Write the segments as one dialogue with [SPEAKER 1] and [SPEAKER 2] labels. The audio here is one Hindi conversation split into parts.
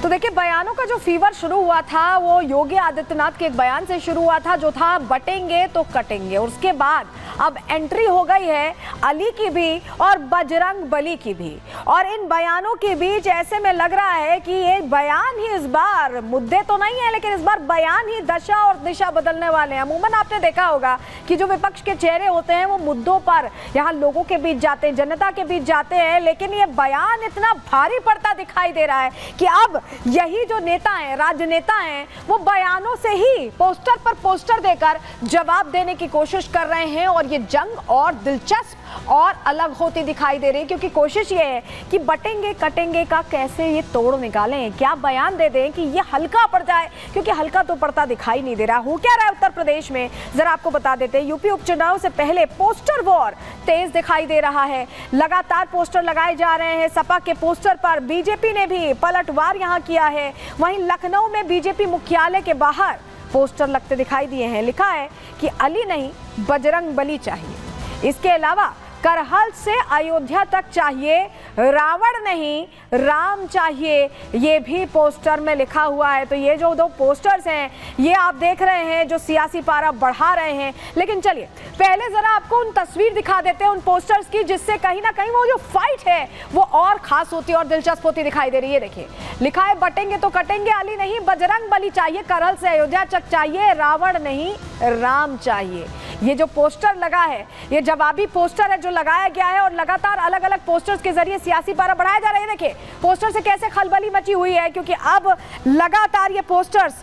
[SPEAKER 1] तो देखिए, बयानों का जो फीवर शुरू हुआ था वो योगी आदित्यनाथ के एक बयान से शुरू हुआ था, जो था बटेंगे तो कटेंगे। और उसके बाद अब एंट्री हो गई है अली की भी और बजरंग बली की भी। और इन बयानों के बीच ऐसे में लग रहा है कि ये बयान ही इस बार मुद्दे तो नहीं है, लेकिन इस बार बयान ही दशा और दिशा बदलने वाले हैं। अमूमन आपने देखा होगा कि जो विपक्ष के चेहरे होते हैं वो मुद्दों पर यहाँ लोगों के बीच जाते हैं, जनता के बीच जाते हैं, लेकिन ये बयान इतना भारी पड़ता दिखाई दे रहा है कि अब यही जो नेता हैं, राजनेता हैं, वो बयानों से ही पोस्टर पर पोस्टर देकर जवाब देने की कोशिश कर रहे हैं। और ये जंग और दिलचस्प और अलग होती दिखाई दे रही है, क्योंकि कोशिश ये है कि बटेंगे कटेंगे का कैसे ये तोड़ निकालें, क्या बयान दे दें कि ये हल्का पड़ जाए, क्योंकि हल्का तो पड़ता दिखाई नहीं दे रहा। हो क्या रहा है उत्तर प्रदेश में, जरा आपको बता देते हैं। यूपी उपचुनाव से पहले पोस्टर वॉर तेज दिखाई दे रहा है, लगातार पोस्टर लगाए जा रहे हैं। सपा के पोस्टर पर बीजेपी ने भी पलटवार यहां किया है। वहीं लखनऊ में बीजेपी मुख्यालय के बाहर पोस्टर लगते दिखाई दिए हैं। लिखा है कि अली नहीं बजरंग बली चाहिए। इसके अलावा करहल से अयोध्या तक चाहिए, रावण नहीं राम चाहिए, ये भी पोस्टर में लिखा हुआ है। तो ये जो दो पोस्टर्स हैं ये आप देख रहे हैं जो सियासी पारा बढ़ा रहे हैं। लेकिन चलिए पहले जरा आपको उन तस्वीर दिखा देते हैं उन पोस्टर्स की, जिससे कहीं ना कहीं वो जो फाइट है वो और खास होती और दिलचस्प होती दिखाई दे रही है। देखिए, लिखा है बटेंगे तो कटेंगे, अली नहीं बजरंग बली चाहिए, करहल से अयोध्या तक चाहिए, रावण नहीं राम चाहिए। ये जो पोस्टर लगा है ये जवाबी पोस्टर है जो लगाया गया है, और लगातार अलग अलग पोस्टर्स के जरिए सियासी पारा बढ़ाया जा रहा है। देखिए पोस्टर से कैसे खलबली मची हुई है, क्योंकि अब लगातार ये पोस्टर्स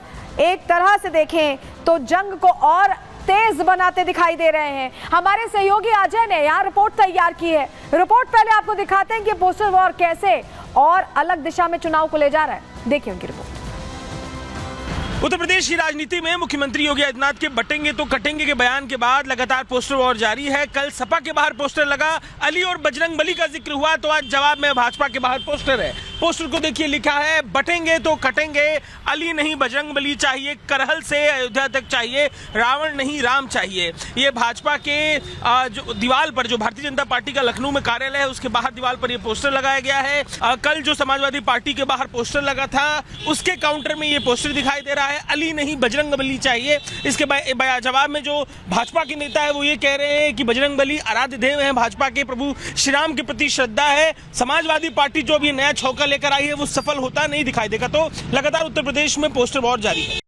[SPEAKER 1] एक तरह से देखें तो जंग को और तेज बनाते दिखाई दे रहे हैं। हमारे सहयोगी अजय ने यहाँ रिपोर्ट तैयार की है। रिपोर्ट पहले आपको दिखाते हैं कि पोस्टर वॉर कैसे और अलग दिशा में चुनाव को ले जा रहा है। देखिए उनकी रिपोर्ट।
[SPEAKER 2] उत्तर प्रदेश की राजनीति में मुख्यमंत्री योगी आदित्यनाथ के बटेंगे तो कटेंगे के बयान के बाद लगातार पोस्टर वॉर जारी है। कल सपा के बाहर पोस्टर लगा, अली और बजरंग बली का जिक्र हुआ, तो आज जवाब में भाजपा के बाहर पोस्टर है। पोस्टर को देखिए, लिखा है बटेंगे तो कटेंगे, अली नहीं बजरंग बली चाहिए, करहल से अयोध्या तक चाहिए, रावण नहीं राम चाहिए। ये भाजपा के जो दीवार पर, जो भारतीय जनता पार्टी का लखनऊ में कार्यालय है उसके बाहर दीवार पर ये पोस्टर लगाया गया है। कल जो समाजवादी पार्टी के बाहर पोस्टर लगा था उसके काउंटर में ये पोस्टर दिखाई दे रहा है, अली नहीं बजरंग बली चाहिए। इसके जवाब में जो भाजपा के नेता है वो ये कह रहे हैं कि बजरंग बली आराध्य देव हैं, भाजपा के प्रभु श्री राम के प्रति श्रद्धा है। समाजवादी पार्टी जो अभी नया छौका लेकर आई है वो सफल होता नहीं दिखाई देगा। तो लगातार उत्तर प्रदेश में पोस्टर वॉर जारी है।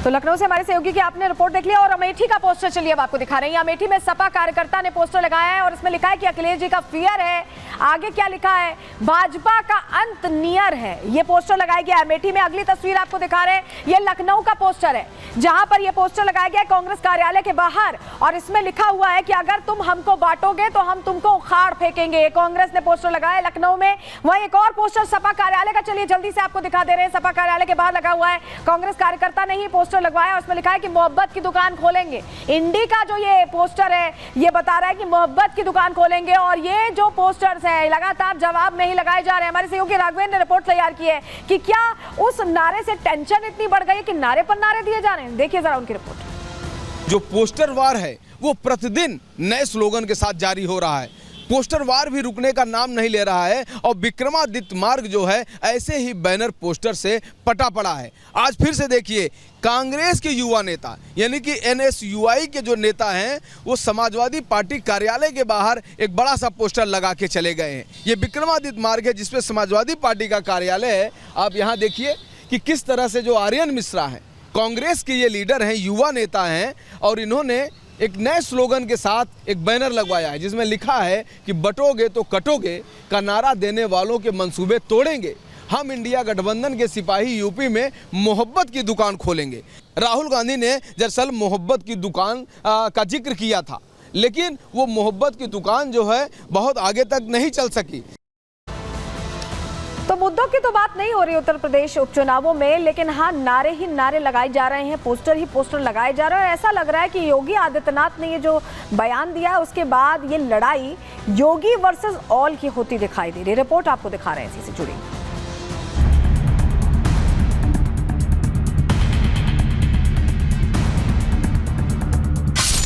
[SPEAKER 1] तो लखनऊ से हमारे सहयोगी की आपने रिपोर्ट देख लिया, और अमेठी का पोस्टर चलिए अब आपको दिखा रहे हैं। अमेठी में सपा कार्यकर्ता ने पोस्टर लगाया है और इसमें लिखा है कि अखिलेश जी का फियर है। आगे क्या लिखा है, भाजपा का अंत नियर है। ये पोस्टर लगाया गया है अमेठी में। अगली तस्वीर आपको दिखा रहे हैं, ये लखनऊ का पोस्टर है जहां पर ये पोस्टर लगाया गया है कांग्रेस कार्यालय के बाहर, और इसमें लिखा हुआ है कि अगर तुम हमको बांटोगे तो हम तुमको उखाड़ फेंकेंगे। कांग्रेस ने पोस्टर लगाया है लखनऊ में। वहीं एक और पोस्टर सपा कार्यालय का, चलिए जल्दी से आपको दिखा दे रहे हैं। सपा कार्यालय के बाहर लगा हुआ है, कांग्रेस कार्यकर्ता ने ही पोस्टर लगवाया, उसमें लिखा है कि मोहब्बत की दुकान खोलेंगे। इंडी का जो ये पोस्टर है ये बता रहा है कि मोहब्बत की दुकान खोलेंगे। और ये जो पोस्टर्स है लगातार जवाब में ही लगाए जा रहे हैं। हमारे सहयोगी राघवेंद्र ने रिपोर्ट तैयार की है कि क्या उस नारे से टेंशन इतनी बढ़ गई कि नारे पर नारे दिए जा रहे हैं। देखिए जरा उनकी रिपोर्ट।
[SPEAKER 3] जो पोस्टर वार है वो प्रतिदिन नए स्लोगन के साथ जारी हो रहा है। पोस्टर वार भी रुकने का नाम नहीं ले रहा है, और विक्रमादित्य मार्ग जो है ऐसे ही बैनर पोस्टर से पटा पड़ा है। आज फिर से देखिए, कांग्रेस के युवा नेता यानी कि NSUI के जो नेता हैं वो समाजवादी पार्टी कार्यालय के बाहर एक बड़ा सा पोस्टर लगा के चले गए हैं। ये विक्रमादित्य मार्ग है जिसपे समाजवादी पार्टी का कार्यालय है। आप यहाँ देखिए कि किस तरह से जो आर्यन मिश्रा हैं, कांग्रेस के ये लीडर हैं, युवा नेता हैं, और इन्होंने एक नए स्लोगन के साथ एक बैनर लगवाया है जिसमें लिखा है कि बटोगे तो कटोगे का नारा देने वालों के मंसूबे तोड़ेंगे, हम इंडिया गठबंधन के सिपाही यूपी में मोहब्बत की दुकान खोलेंगे। राहुल गांधी ने दरअसल मोहब्बत की दुकान का जिक्र किया था, लेकिन वो मोहब्बत की दुकान जो है बहुत आगे तक नहीं चल सकी।
[SPEAKER 1] तो मुद्दों की तो बात नहीं हो रही उत्तर प्रदेश उपचुनावों में, लेकिन हाँ नारे ही नारे लगाए जा रहे हैं, पोस्टर ही पोस्टर लगाए जा रहे हैं। ऐसा लग रहा है कि योगी आदित्यनाथ ने ये जो बयान दिया है उसके बाद ये लड़ाई योगी वर्सेस ऑल की होती दिखाई दे रही है। रिपोर्ट आपको दिखा रहे हैं इसी से जुड़ी।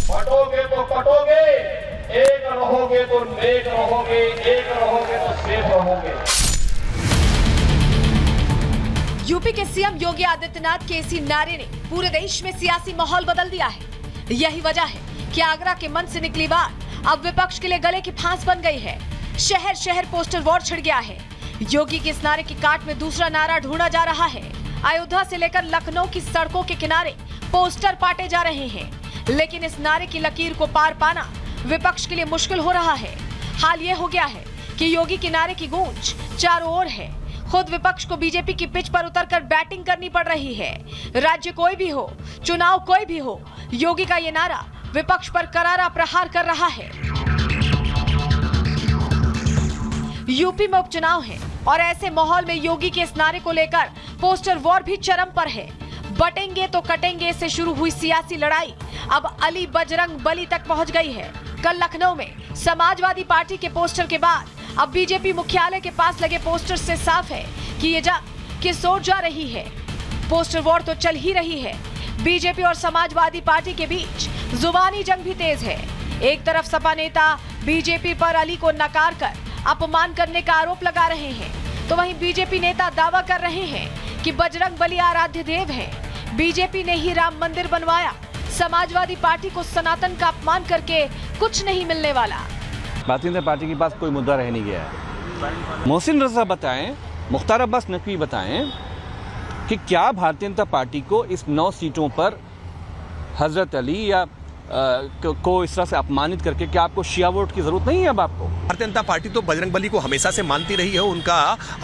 [SPEAKER 4] बटोगे तो कटोगे, एक रहोगे तो नेक रहोगे, एक रहोगे तो सेफ रहोगे।
[SPEAKER 1] यूपी के सीएम योगी आदित्यनाथ के इसी नारे ने पूरे देश में सियासी माहौल बदल दिया है। यही वजह है कि आगरा के मन से निकली बात अब विपक्ष के लिए गले की फांस बन गई है। शहर शहर पोस्टर वॉर छिड़ गया है। योगी के इस नारे की काट में दूसरा नारा ढूंढा जा रहा है। अयोध्या से लेकर लखनऊ की सड़कों के किनारे पोस्टर पाटे जा रहे हैं, लेकिन इस नारे की लकीर को पार पाना विपक्ष के लिए मुश्किल हो रहा है। हाल ये हो गया है कि योगी के नारे की गूंज चारों ओर है। खुद विपक्ष को बीजेपी की पिच पर उतरकर बैटिंग करनी पड़ रही है। राज्य कोई भी हो, चुनाव कोई भी हो, योगी का ये नारा विपक्ष पर करारा प्रहार कर रहा है। यूपी में उपचुनाव है और ऐसे माहौल में योगी के इस नारे को लेकर पोस्टर वॉर भी चरम पर है। बटेंगे तो कटेंगे से शुरू हुई सियासी लड़ाई अब अली बजरंग बली तक पहुंच गई है। कल लखनऊ में समाजवादी पार्टी के पोस्टर के बाद अब बीजेपी मुख्यालय के पास लगे पोस्टर से साफ है कि ये जंग किस ओर जा रही है। पोस्टर वॉर तो चल ही रही है। बीजेपी और समाजवादी पार्टी के बीच जुबानी जंग भी तेज है। एक तरफ सपा नेता बीजेपी पर अली को नकार कर अपमान करने का आरोप लगा रहे हैं, तो वहीं बीजेपी नेता दावा कर रहे हैं कि बजरंग बली आराध्य देव है। बीजेपी ने ही राम मंदिर बनवाया। समाजवादी पार्टी को सनातन का अपमान करके कुछ नहीं मिलने वाला।
[SPEAKER 5] भारतीय जनता पार्टी के पास कोई मुद्दा रह नहीं गया है। मोहसिन रजा बताएं, मुख्तार अब्बास नकवी बताएं कि क्या भारतीय जनता पार्टी को इस 9 सीटों पर हजरत अली या को इस तरह से अपमानित करके क्या आपको शिया वोट की जरूरत नहीं है? अब आपको
[SPEAKER 6] भारतीय जनता पार्टी तो बजरंग बली को हमेशा से मानती रही है, उनका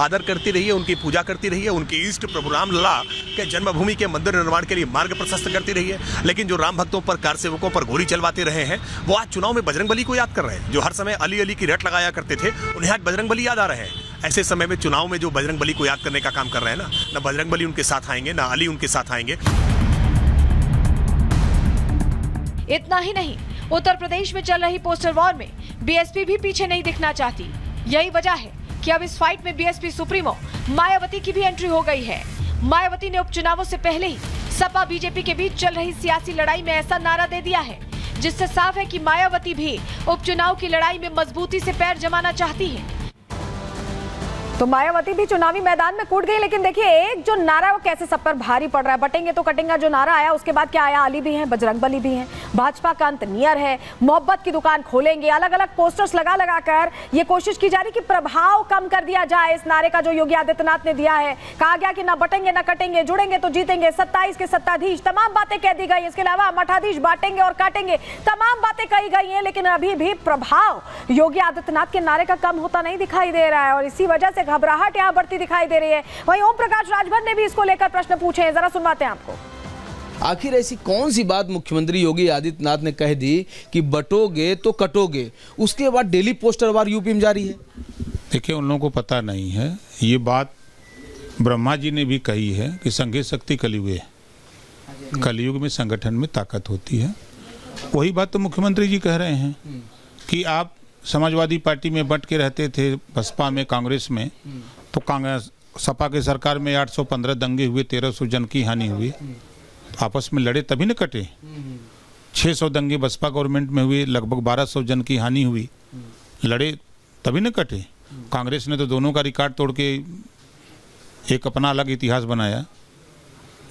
[SPEAKER 6] आदर करती रही है, उनकी पूजा करती रही है, उनके इष्ट प्रभु राम लला के जन्मभूमि के मंदिर निर्माण के लिए मार्ग प्रशस्त करती रही है। लेकिन जो राम भक्तों पर, कार सेवकों पर गोली चलवाते रहे हैं, वो आज चुनाव में बजरंग बली को याद कर रहे हैं। जो हर समय अली अली की रट लगाया करते थे, उन्हें आज बजरंग बली याद आ रहे हैं। ऐसे समय में चुनाव में जो बजरंग बली को याद करने का काम कर रहे हैं ना बजरंग बली उनके साथ आएंगे, ना अली उनके साथ आएंगे।
[SPEAKER 1] इतना ही नहीं, उत्तर प्रदेश में चल रही पोस्टर वॉर में बीएसपी भी पीछे नहीं दिखना चाहती। यही वजह है कि अब इस फाइट में बीएसपी सुप्रीमो मायावती की भी एंट्री हो गई है। मायावती ने उपचुनावों से पहले ही सपा बीजेपी के बीच चल रही सियासी लड़ाई में ऐसा नारा दे दिया है जिससे साफ है कि मायावती भी उपचुनाव की लड़ाई में मजबूती से पैर जमाना चाहती है। तो मायावती भी चुनावी मैदान में कूद गई, लेकिन देखिए एक जो नारा वो कैसे सब पर भारी पड़ रहा है। बटेंगे तो कटेंगे जो नारा आया, उसके बाद क्या आया? अली भी हैं, बजरंग बली भी हैं, भाजपा का अंत नियर है, मोहब्बत की दुकान खोलेंगे। अलग अलग पोस्टर्स लगा लगा कर ये कोशिश की जा रही कि प्रभाव कम कर दिया जाए इस नारे का जो योगी आदित्यनाथ ने दिया है। कहा गया कि ना बटेंगे ना कटेंगे, जुड़ेंगे तो जीतेंगे, 27 के सत्ताधीश, तमाम बातें कह दी गई। इसके अलावा मठाधीश बांटेंगे और काटेंगे, तमाम बातें कही गई हैं, लेकिन अभी भी प्रभाव योगी आदित्यनाथ के नारे का कम होता नहीं दिखाई दे रहा है और इसी वजह से घबराहट यहां बढ़ती दिखाई दे रही है। वहीं ओम प्रकाश राजभर ने भी इसको लेकर प्रश्न पूछे हैं, जरा सुनवाते हैं आपको।
[SPEAKER 3] आखिर ऐसी कौन सी बात मुख्यमंत्री योगी आदित्यनाथ ने कह दी कि बटोगे तो कटोगे, उसके बाद डेली पोस्टर वार यूपी में जारी है?
[SPEAKER 7] देखिए, उन लोगों को पता नहीं है। ये बात ब्रह्मा जी ने भी कही है कि संघे शक्ति कलयुग है, कलयुग में संगठन में ताकत होती है। वही बात तो मुख्यमंत्री जी कह रहे हैं कि आप समाजवादी पार्टी में बट के रहते थे, बसपा में, कांग्रेस में, तो कांग्रेस सपा के सरकार में 815 दंगे हुए, 1300 जन की हानि हुई, आपस में लड़े तभी न कटे। 600 दंगे बसपा गवर्नमेंट में हुए, लगभग 1200 जन की हानि हुई, लड़े तभी न कटे। कांग्रेस ने तो दोनों का रिकॉर्ड तोड़ के एक अपना अलग इतिहास बनाया,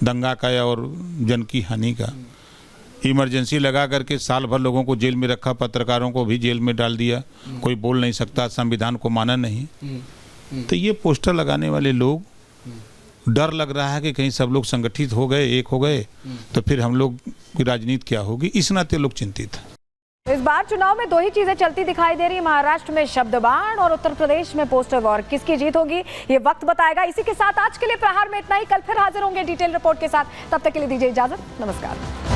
[SPEAKER 7] दंगा का और जन की हानि का। इमरजेंसी लगा करके साल भर लोगों को जेल में रखा, पत्रकारों को भी जेल में डाल दिया, कोई बोल नहीं सकता, संविधान को माना नहीं। तो ये पोस्टर लगाने वाले लोग, डर लग रहा है कि कहीं सब लोग संगठित हो गए, एक हो गए, तो फिर हम लोग की राजनीति क्या होगी, इस नाते लोग चिंतित हैं।
[SPEAKER 1] इस बार चुनाव में दो ही चीजें चलती दिखाई दे रही है, महाराष्ट्र में शब्द बाण और उत्तर प्रदेश में पोस्टर वॉर। किसकी जीत होगी ये वक्त बताएगा। इसी के साथ आज के लिए प्रहार में इतना ही। कल फिर हाजिर होंगे डिटेल रिपोर्ट के साथ। तब तक के लिए दीजिए इजाजत। नमस्कार।